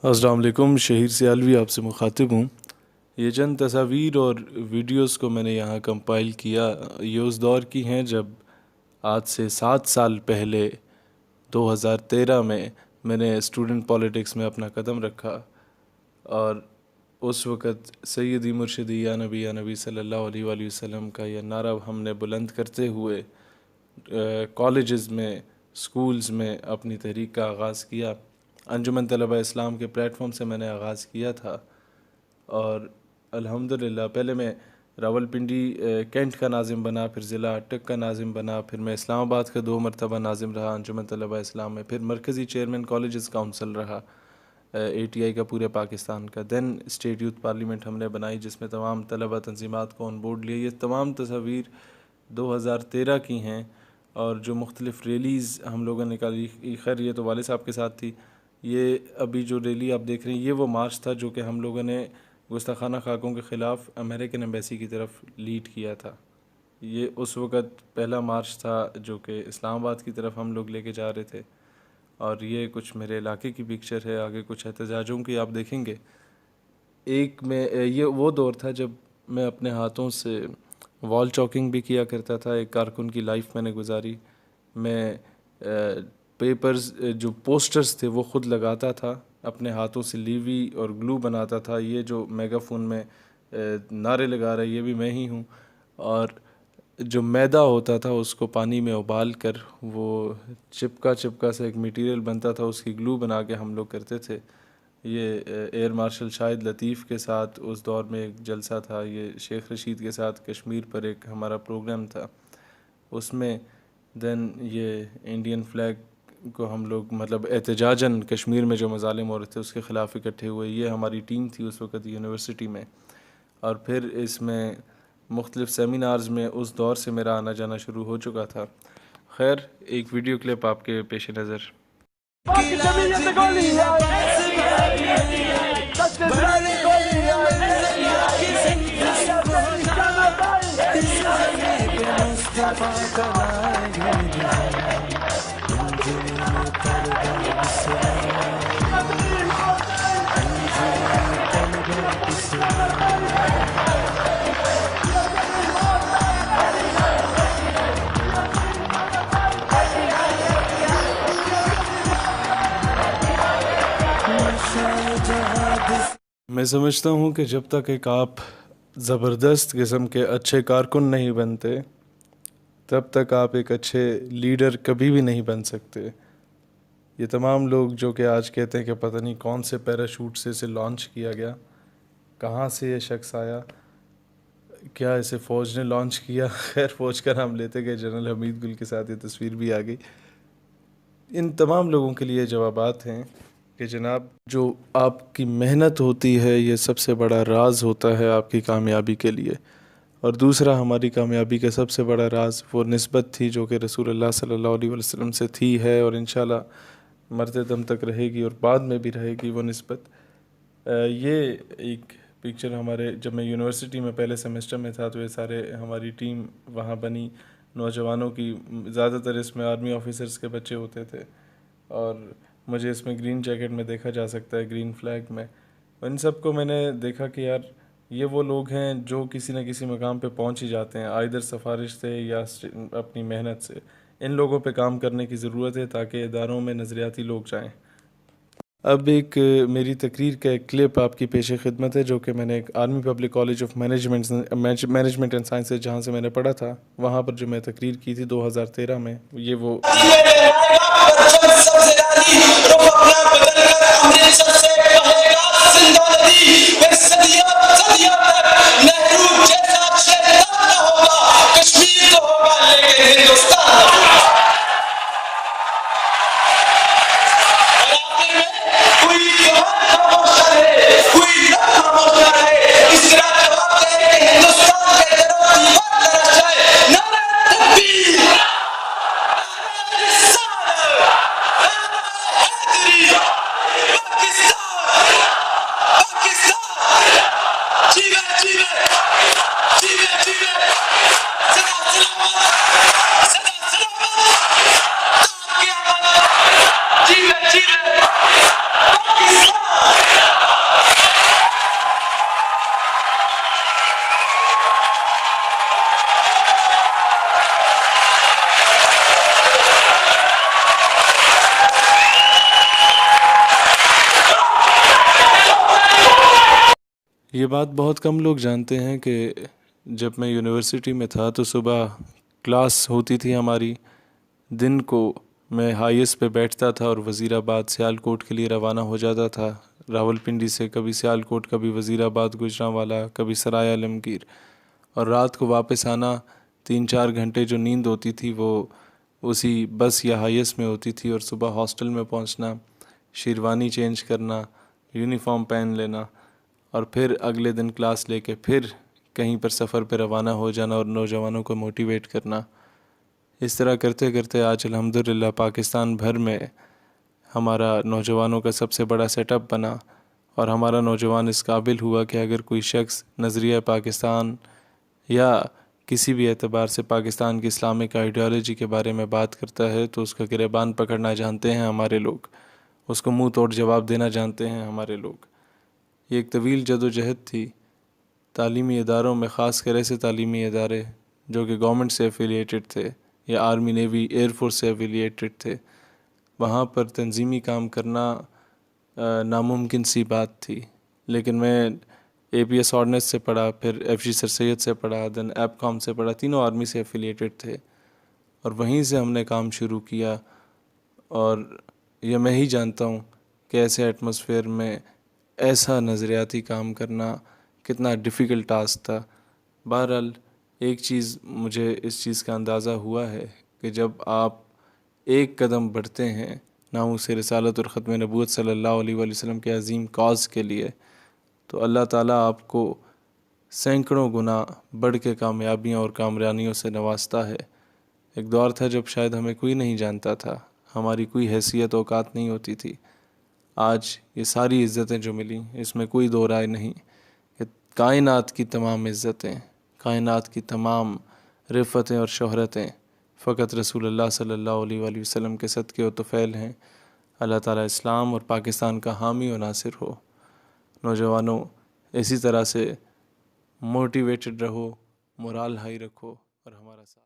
अस्सलाम वालेकुम। शहीर सियालवी आपसे मुखातिब हूँ। ये चंद तस्वीर और वीडियोस को मैंने यहाँ कंपाइल किया, ये उस दौर की हैं जब आज से 7 साल पहले 2013 में मैंने स्टूडेंट पॉलिटिक्स में अपना कदम रखा। और उस वक़्त सैयदी मुर्शिदी या नबी सल्लल्लाहु अलैहि वसल्लम का यह नारा हमने बुलंद करते हुए कॉलेजेस में, स्कूल्स में अपनी तहरीक का आगाज़ किया। अंजुमन तलबा इस्लाम के प्लेटफॉर्म से मैंने आगाज़ किया था और अल्हम्दुलिल्लाह पहले मैं रावलपिंडी कैंट का नाज़िम बना, फिर ज़िला अटक का नाज़िम बना, फिर मैं इस्लामाबाद का 2 मरतबा नाज़िम रहा अंजुमन तलबा इस्लाम में, फिर मरकज़ी चेयरमैन कॉलेजेस काउंसिल रहा ATI का पूरे पाकिस्तान का। दैन स्टेट यूथ पार्लियामेंट हमने बनाई जिसमें तमाम तलबा तंजीमात को ऑन बोर्ड लिया। ये तमाम तस्वीर 2013 की हैं और जो मुख्तलिफ़ रैलीज़ हम लोगों ने निकाली, खैर ये तो वाले साहब के साथ थी। ये अभी जो रैली आप देख रहे हैं ये वो मार्च था जो कि हम लोगों ने गुस्ताखाना खाकों के ख़िलाफ़ अमेरिकन एम्बेसी की तरफ लीड किया था। ये उस वक़्त पहला मार्च था जो कि इस्लामाबाद की तरफ हम लोग लेके जा रहे थे। और ये कुछ मेरे इलाके की पिक्चर है, आगे कुछ एहतजाजों की आप देखेंगे। एक में ये वो दौर था जब मैं अपने हाथों से वॉल चॉकिंग भी किया करता था। एक कारकुन की लाइफ मैंने गुजारी। मैं पेपर्स जो पोस्टर्स थे वो ख़ुद लगाता था, अपने हाथों से लीवी और ग्लू बनाता था। ये जो मेगाफोन में नारे लगा रहा है ये भी मैं ही हूँ। और जो मैदा होता था उसको पानी में उबाल कर वो चिपका सा एक मटेरियल बनता था, उसकी ग्लू बना के हम लोग करते थे। ये एयर मार्शल शाहिद लतीफ़ के साथ उस दौर में एक जलसा था। ये शेख रशीद के साथ कश्मीर पर एक हमारा प्रोग्राम था उसमें। दैन ये इंडियन फ्लैग को हम लोग मतलब एहतजाजन कश्मीर में जो मज़ालिम हो रहे थे उसके ख़िलाफ़ इकट्ठे हुए। ये हमारी टीम थी उस वक़्त यूनिवर्सिटी में। और फिर इसमें मुख्तलिफ़ सेमिनार्स में उस दौर से मेरा आना जाना शुरू हो चुका था। खैर एक वीडियो क्लिप आपके पेश नज़र। मैं समझता हूँ कि जब तक एक आप ज़बरदस्त किस्म के अच्छे कारकुन नहीं बनते तब तक आप एक अच्छे लीडर कभी भी नहीं बन सकते। ये तमाम लोग जो कि आज कहते हैं कि पता नहीं कौन से पैराशूट से इसे लॉन्च किया गया, कहाँ से ये शख्स आया, क्या इसे फ़ौज ने लॉन्च किया। खैर फ़ौज का नाम लेते गए, जनरल हमीद गुल के साथ ये तस्वीर भी आ गई। इन तमाम लोगों के लिए जवाबात हैं कि जनाब जो आपकी मेहनत होती है ये सबसे बड़ा राज होता है आपकी कामयाबी के लिए। और दूसरा हमारी कामयाबी का सबसे बड़ा राज वो निस्बत थी जो कि रसूलुल्लाह सल्लल्लाहु अलैहि वसल्लम से थी, है और इंशाल्लाह मरते दम तक रहेगी और बाद में भी रहेगी वो निस्बत। ये एक पिक्चर हमारे जब मैं यूनिवर्सिटी में पहले सेमेस्टर में था तो ये सारे हमारी टीम वहाँ बनी नौजवानों की। ज़्यादातर इसमें आर्मी ऑफिसर्स के बच्चे होते थे और मुझे इसमें ग्रीन जैकेट में देखा जा सकता है, ग्रीन फ्लैग में। इन सब को मैंने देखा कि यार ये वो लोग हैं जो किसी न किसी मकाम पे पहुंच ही जाते हैं, आइदर सिफारिश से या अपनी मेहनत से। इन लोगों पे काम करने की ज़रूरत है ताकि इदारों में नज़रियाती लोग जाएं। अब एक मेरी तकरीर का एक क्लिप आपकी पेश खिदमत है जो कि मैंने एक army public college of management and sciences जहाँ से मैंने पढ़ा था वहाँ पर जो मैं तकरीर की थी 2013 में। ये वो Yeah. ये बात बहुत कम लोग जानते हैं कि जब मैं यूनिवर्सिटी में था तो सुबह क्लास होती थी हमारी। दिन को मैं हाईएस पे बैठता था और वज़ीराबाद सियालकोट के लिए रवाना हो जाता था। रावलपिंडी से कभी सियालकोट, कभी वज़ीराबाद, गुजरांवाला, कभी सराय आलमगीर। और रात को वापस आना, 3-4 घंटे जो नींद होती थी वो उसी बस या हाईएस में होती थी। और सुबह हॉस्टल में पहुंचना, शेरवानी चेंज करना, यूनिफॉर्म पहन लेना और फिर अगले दिन क्लास लेके फिर कहीं पर सफ़र पे रवाना हो जाना और नौजवानों को मोटिवेट करना। इस तरह करते करते आज अल्हम्दुलिल्लाह पाकिस्तान भर में हमारा नौजवानों का सबसे बड़ा सेटअप बना। और हमारा नौजवान इस काबिल हुआ कि अगर कोई शख्स नज़रिया पाकिस्तान या किसी भी एतबार से पाकिस्तान की इस्लामिक आइडियोलॉजी के बारे में बात करता है तो उसका गिरेबान पकड़ना जानते हैं हमारे लोग, उसको मुंह तोड़ जवाब देना जानते हैं हमारे लोग। ये एक तवील जदोजहद थी। तालीमी इदारों में ख़ास कर ऐसे तालीमी इदारे जो कि गवर्नमेंट से एफिलिएटेड थे या आर्मी, नेवी, एयरफोर्स से एफिलिएटेड थे, वहाँ पर तंजीमी काम करना नामुमकिन सी बात थी। लेकिन मैं APS ऑर्डिनेंस से पढ़ा, फिर FG सर सैयद से पढ़ा, देन एपकॉम से पढ़ा, तीनों आर्मी से एफिलिएटेड थे और वहीं से हमने काम शुरू किया। और यह मैं ही जानता हूँ कि ऐसे एटमॉस्फेयर में ऐसा नज़रियाती काम करना कितना डिफ़िकल्ट टास्क था। बहरहाल एक चीज़ मुझे इस चीज़ का अंदाज़ा हुआ है कि जब आप एक कदम बढ़ते हैं नामूस रिसालत और ख़त्म नबूवत सल्लल्लाहु अलैहि वसल्लम के अज़ीम कॉज़ के लिए, तो अल्लाह ताला आपको सैकड़ों गुना बढ़ के कामयाबियों और कामरानियों से नवाजता है। एक दौर था जब शायद हमें कोई नहीं जानता था, हमारी कोई हैसियत औकात नहीं होती थी। आज ये सारी इज़्ज़तें जो मिली, इसमें कोई दो राय नहीं कि कायनात की तमाम इज़्ज़तें, कायनात की तमाम रिफ़तें और शोहरतें फ़कत रसूलुल्लाह सल्लल्लाहु अलैहि वसल्लम के सदक़े व तुफ़ैल हैं। अल्लाह ताला इस्लाम और पाकिस्तान का हामी और नासिर हो। नौजवानों, इसी तरह से मोटिवेटेड रहो, मोराल हाई रखो और हमारा साथ